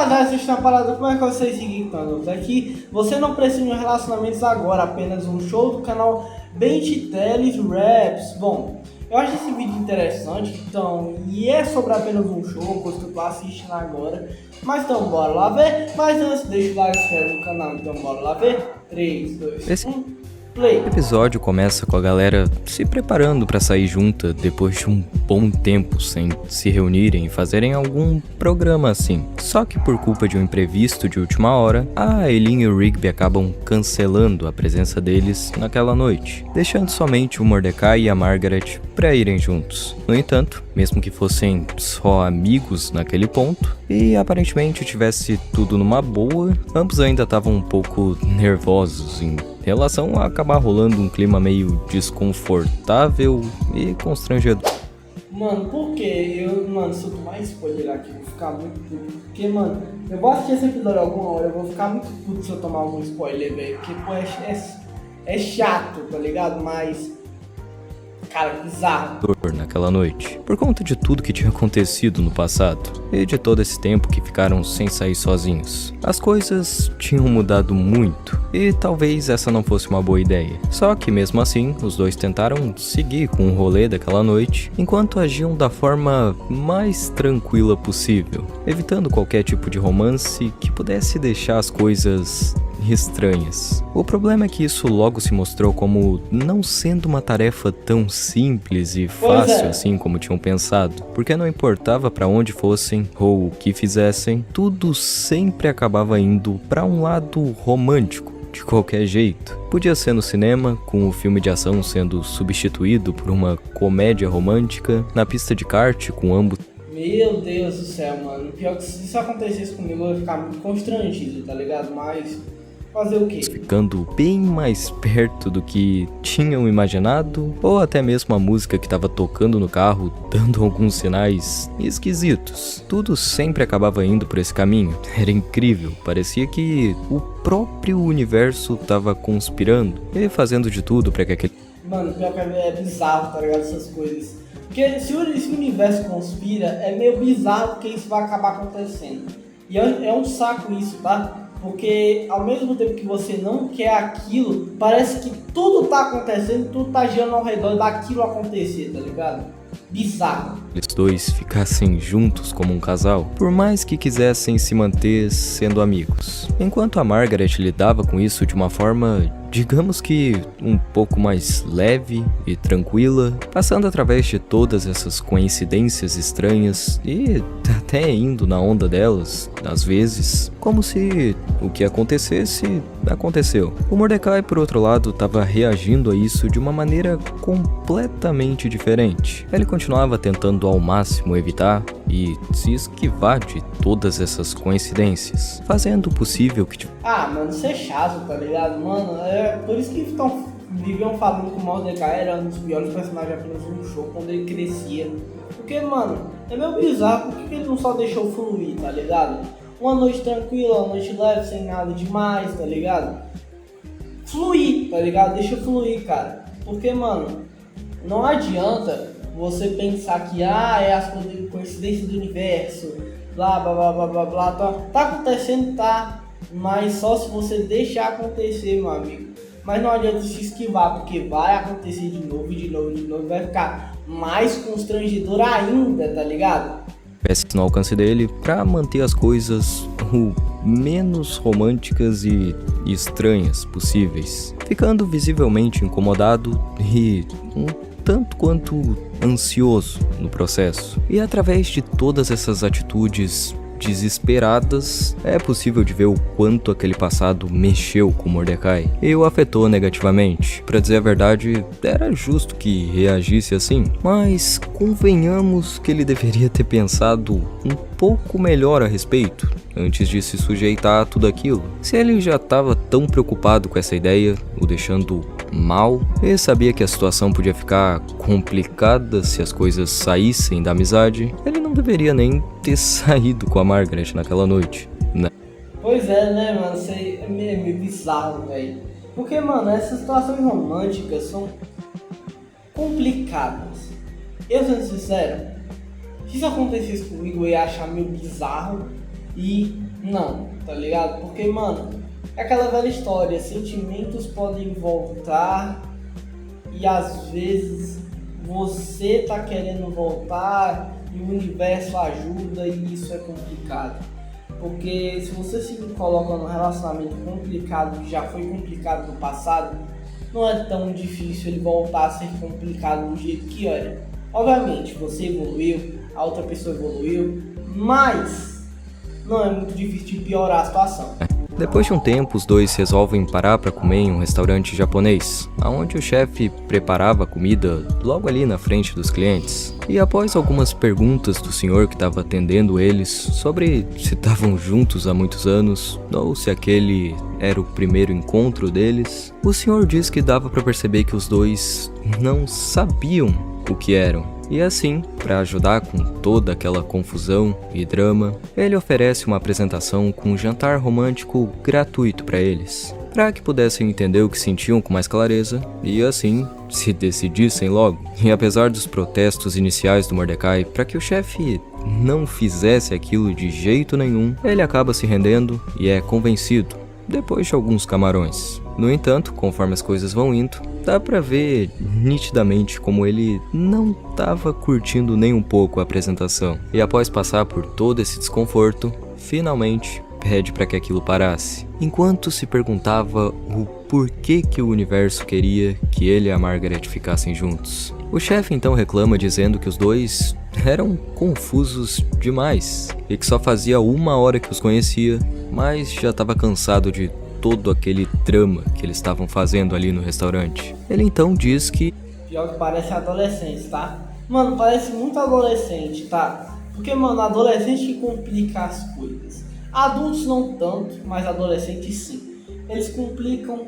Mas assiste uma parada, como é que vocês seguem então? É que você não precisa de um relacionamentos agora, apenas um show do canal Bench Teles Raps. Bom, eu acho esse vídeo interessante, então, e é sobre apenas um show, coisa que eu tô assistindo agora. Mas então, bora lá ver. Mas antes, deixa o like, se inscreve no canal, então bora lá ver. 3, 2, 1... Play. O episódio começa com a galera se preparando para sair junta depois de um bom tempo sem se reunirem e fazerem algum programa assim. Só que por culpa de um imprevisto de última hora, a Aileen e o Rigby acabam cancelando a presença deles naquela noite, deixando somente o Mordecai e a Margaret para irem juntos. No entanto, mesmo que fossem só amigos naquele ponto, e aparentemente tivesse tudo numa boa, ambos ainda estavam um pouco nervosos em relação a acabar rolando um clima meio desconfortável e constrangedor. Mano, por que se eu tomar spoiler aqui, eu vou ficar muito puto. Porque, mano, eu vou assistir esse episódio alguma hora, eu vou ficar muito puto se eu tomar algum spoiler, velho. Porque, pô, é chato, tá ligado? Mas, cara, bizarro. Naquela noite, por conta de tudo que tinha acontecido no passado e de todo esse tempo que ficaram sem sair sozinhos. As coisas tinham mudado muito e talvez essa não fosse uma boa ideia. Só que mesmo assim, os dois tentaram seguir com o rolê daquela noite enquanto agiam da forma mais tranquila possível, evitando qualquer tipo de romance que pudesse deixar as coisas estranhas. O problema é que isso logo se mostrou como não sendo uma tarefa tão simples e fácil assim como tinham pensado, porque não importava para onde fossem ou o que fizessem, tudo sempre acabava indo para um lado romântico. De qualquer jeito. Podia ser no cinema, com o filme de ação sendo substituído por uma comédia romântica, na pista de kart com ambos. Meu Deus do céu, mano. Pior que se isso acontecesse comigo, eu ia ficar muito constrangido, tá ligado? Mas fazer o quê? Ficando bem mais perto do que tinham imaginado, ou até mesmo a música que estava tocando no carro, dando alguns sinais esquisitos. Tudo sempre acabava indo por esse caminho. Era incrível, parecia que o próprio universo estava conspirando e fazendo de tudo para que aquele... Mano, pior que é bizarro, tá ligado? Essas coisas. Porque se o universo conspira, é meio bizarro porque isso vai acabar acontecendo. E é um saco isso, tá? Porque ao mesmo tempo que você não quer aquilo, parece que tudo tá acontecendo, tudo tá girando ao redor daquilo acontecer, tá ligado? Bizarro. Eles dois ficassem juntos como um casal, por mais que quisessem se manter sendo amigos. Enquanto a Margaret lidava com isso de uma forma, digamos que um pouco mais leve e tranquila, passando através de todas essas coincidências estranhas e até indo na onda delas, às vezes, como se o que acontecesse, aconteceu. O Mordecai, por outro lado, estava reagindo a isso de uma maneira completamente diferente. Ele continuava tentando ao máximo evitar e se esquivar de todas essas coincidências, fazendo o possível que... Ah, mano, isso é chato, tá ligado? Mano, é por isso que viviam falando que o Mordecai era um dos piores personagens apenas no show quando ele crescia. Porque, mano, é meio bizarro, por que ele não só deixou fluir, tá ligado? Uma noite tranquila, uma noite leve, sem nada demais, tá ligado? Fluir, tá ligado? Deixa fluir, cara. Porque, mano, não adianta você pensar que, é as coincidências do universo, blá, blá, blá, blá, blá, blá, tá acontecendo, tá, mas só se você deixar acontecer, meu amigo. Mas não adianta se esquivar, porque vai acontecer de novo, de novo, de novo, vai ficar mais constrangedor ainda, tá ligado? Peça no alcance dele pra manter as coisas o menos românticas e estranhas possíveis, ficando visivelmente incomodado e um tanto quanto ansioso no processo. E através de todas essas atitudes desesperadas, é possível de ver o quanto aquele passado mexeu com Mordecai e o afetou negativamente. Pra dizer a verdade, era justo que reagisse assim, mas convenhamos que ele deveria ter pensado um pouco melhor a respeito antes de se sujeitar a tudo aquilo. Se ele já estava tão preocupado com essa ideia, o deixando mal, e sabia que a situação podia ficar complicada se as coisas saíssem da amizade, ele não deveria nem ter saído com a Margaret naquela noite, né? Pois é, né, mano? Isso aí é meio bizarro, velho. Porque, mano, essas situações românticas são complicadas. Eu sendo sincero, se isso acontecesse comigo, eu ia achar meio bizarro. e não, tá ligado? Porque, mano, é aquela velha história, sentimentos podem voltar e às vezes você tá querendo voltar e o universo ajuda e isso é complicado. Porque se você se coloca num relacionamento complicado, que já foi complicado no passado, não é tão difícil ele voltar a ser complicado do jeito que era. Obviamente, você evoluiu, a outra pessoa evoluiu, mas não é muito difícil de piorar a situação. Depois de um tempo, os dois resolvem parar para comer em um restaurante japonês, onde o chefe preparava a comida logo ali na frente dos clientes. E após algumas perguntas do senhor que estava atendendo eles sobre se estavam juntos há muitos anos ou se aquele era o primeiro encontro deles, o senhor disse que dava para perceber que os dois não sabiam o que eram. E assim, para ajudar com toda aquela confusão e drama, ele oferece uma apresentação com um jantar romântico gratuito para eles, para que pudessem entender o que sentiam com mais clareza e assim se decidissem logo. E apesar dos protestos iniciais do Mordecai para que o chefe não fizesse aquilo de jeito nenhum, ele acaba se rendendo e é convencido, depois de alguns camarões. No entanto, conforme as coisas vão indo, dá pra ver nitidamente como ele não estava curtindo nem um pouco a apresentação. E após passar por todo esse desconforto, finalmente pede para que aquilo parasse. Enquanto se perguntava o porquê que o universo queria que ele e a Margaret ficassem juntos. O chefe então reclama dizendo que os dois eram confusos demais e que só fazia 1 hora que os conhecia, mas já estava cansado de todo aquele drama que eles estavam fazendo ali no restaurante. Ele então diz que... Pior que parece adolescente, tá? Mano, parece muito adolescente, tá? Porque, mano, adolescente que complica as coisas. Adultos não tanto, mas adolescentes sim. Eles complicam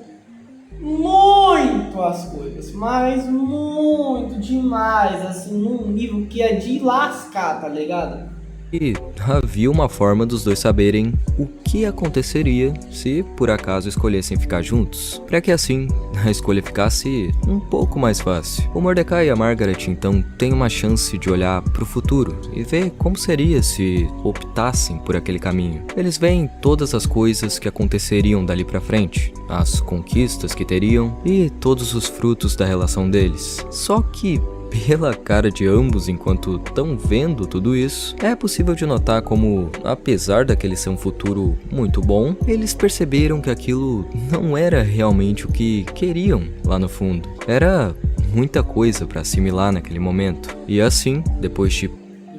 muito as coisas, mas muito demais, assim, num nível que é de lascar, tá ligado? E havia uma forma dos dois saberem o que aconteceria se por acaso escolhessem ficar juntos, para que assim a escolha ficasse um pouco mais fácil. O Mordecai e a Margaret então têm uma chance de olhar para o futuro e ver como seria se optassem por aquele caminho. Eles veem todas as coisas que aconteceriam dali para frente, as conquistas que teriam e todos os frutos da relação deles. Só que pela cara de ambos enquanto estão vendo tudo isso, é possível de notar como, apesar daquele ser um futuro muito bom, eles perceberam que aquilo não era realmente o que queriam lá no fundo. Era muita coisa para assimilar naquele momento. E assim, depois de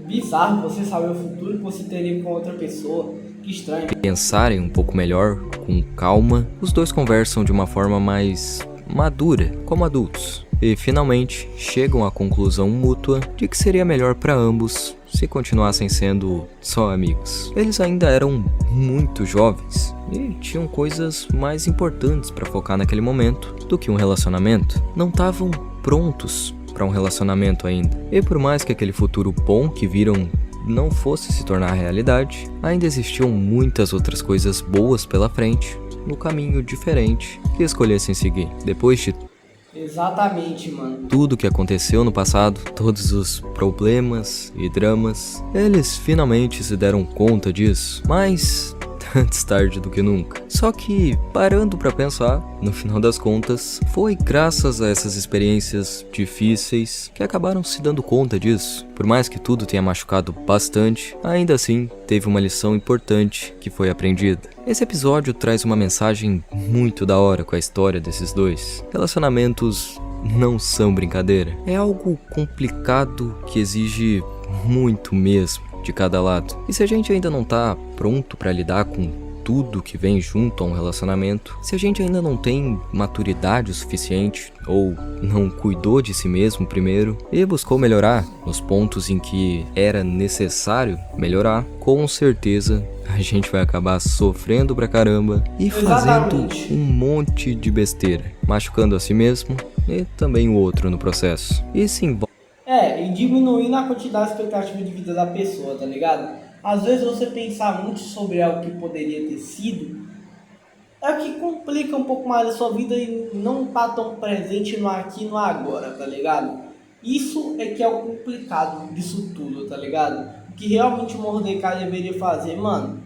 bizarro você saber o futuro que você teria com outra pessoa. Que estranho. Pensarem um pouco melhor, com calma, os dois conversam de uma forma mais madura, como adultos. E finalmente chegam à conclusão mútua de que seria melhor para ambos se continuassem sendo só amigos. Eles ainda eram muito jovens e tinham coisas mais importantes para focar naquele momento do que um relacionamento. Não estavam prontos para um relacionamento ainda. E por mais que aquele futuro bom que viram não fosse se tornar realidade, ainda existiam muitas outras coisas boas pela frente, no caminho diferente que escolhessem seguir. Depois de exatamente, mano. tudo que aconteceu no passado, todos os problemas e dramas, eles finalmente se deram conta disso, mas antes tarde do que nunca. Só que, parando pra pensar, no final das contas, foi graças a essas experiências difíceis que acabaram se dando conta disso. Por mais que tudo tenha machucado bastante, ainda assim, teve uma lição importante que foi aprendida. Esse episódio traz uma mensagem muito da hora com a história desses dois. Relacionamentos não são brincadeira. É algo complicado que exige muito mesmo de cada lado. E se a gente ainda não tá pronto para lidar com tudo que vem junto a um relacionamento, se a gente ainda não tem maturidade o suficiente ou não cuidou de si mesmo primeiro e buscou melhorar nos pontos em que era necessário melhorar, com certeza a gente vai acabar sofrendo pra caramba e fazendo um monte de besteira, machucando a si mesmo e também o outro no processo. E se envolve e diminuindo a quantidade de expectativa de vida da pessoa, tá ligado? Às vezes você pensar muito sobre algo que poderia ter sido é o que complica um pouco mais a sua vida e não tá tão presente no aqui e no agora, tá ligado? Isso é que é o complicado disso tudo, tá ligado? O que realmente o Mordecai deveria fazer, mano,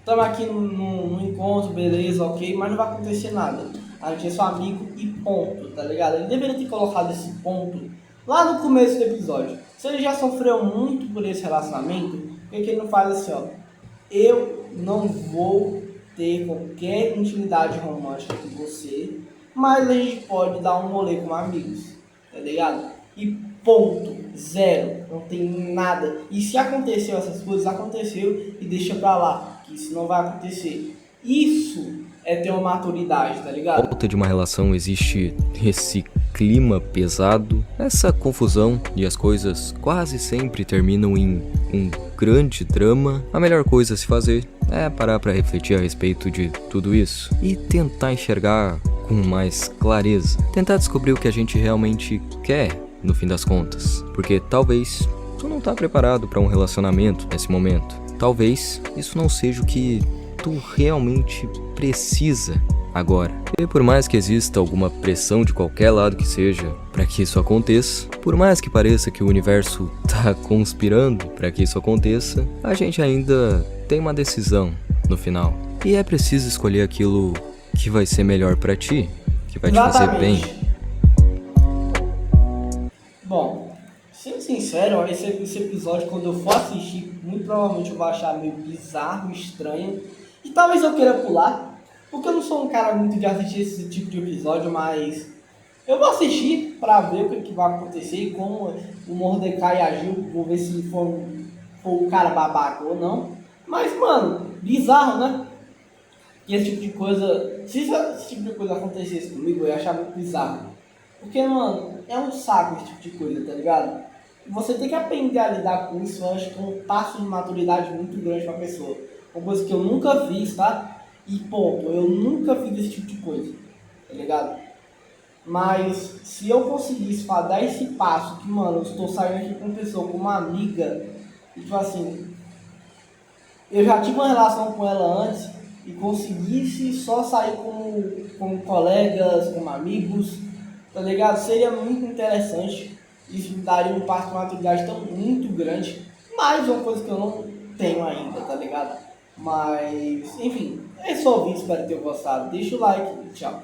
estamos aqui no encontro, beleza, ok, mas não vai acontecer nada. A gente é só amigo e ponto, tá ligado? Ele deveria ter colocado esse ponto lá no começo do episódio. Se ele já sofreu muito por esse relacionamento, por que ele não faz assim, ó? Eu não vou ter qualquer intimidade romântica com você, mas a gente pode dar um rolê como amigos, tá ligado? E ponto, zero, não tem nada. E se aconteceu essas coisas, aconteceu e deixa pra lá, que isso não vai acontecer. Isso é ter uma maturidade, tá ligado? Volta de uma relação existe esse clima pesado, essa confusão e as coisas quase sempre terminam em um grande drama. A melhor coisa a se fazer é parar para refletir a respeito de tudo isso e tentar enxergar com mais clareza, tentar descobrir o que a gente realmente quer no fim das contas, porque talvez tu não tá preparado para um relacionamento nesse momento. Talvez isso não seja o que tu realmente precisa agora. E por mais que exista alguma pressão de qualquer lado que seja para que isso aconteça, por mais que pareça que o universo tá conspirando para que isso aconteça, a gente ainda tem uma decisão no final. E é preciso escolher aquilo que vai ser melhor para ti, que vai te fazer bem. Bom, sendo sincero, ó, esse episódio, quando eu for assistir, muito provavelmente eu vou achar meio bizarro, estranho. E talvez eu queira pular, porque eu não sou um cara muito de assistir esse tipo de episódio, mas eu vou assistir pra ver o que vai acontecer e como o Mordecai agiu. Vou ver se for o cara babaca ou não. Mas, mano, bizarro, né? E esse tipo de coisa, se esse tipo de coisa acontecesse comigo, eu ia achar muito bizarro. Porque, mano, é um saco esse tipo de coisa, tá ligado? Você tem que aprender a lidar com isso, eu acho que é um passo de maturidade muito grande pra pessoa. Uma coisa que eu nunca fiz, tá? E ponto, eu nunca fiz esse tipo de coisa, tá ligado? Mas se eu conseguisse dar esse passo, que, mano, eu estou saindo aqui com uma pessoa, com uma amiga, e tipo assim, eu já tive uma relação com ela antes, e conseguisse só sair com colegas, com amigos, tá ligado? Seria muito interessante. Isso me daria um passo de maturidade tão muito grande, mas é uma coisa que eu não tenho ainda, tá ligado? Mas, enfim, é só o vídeo, espero ter gostado. Deixa o like e tchau.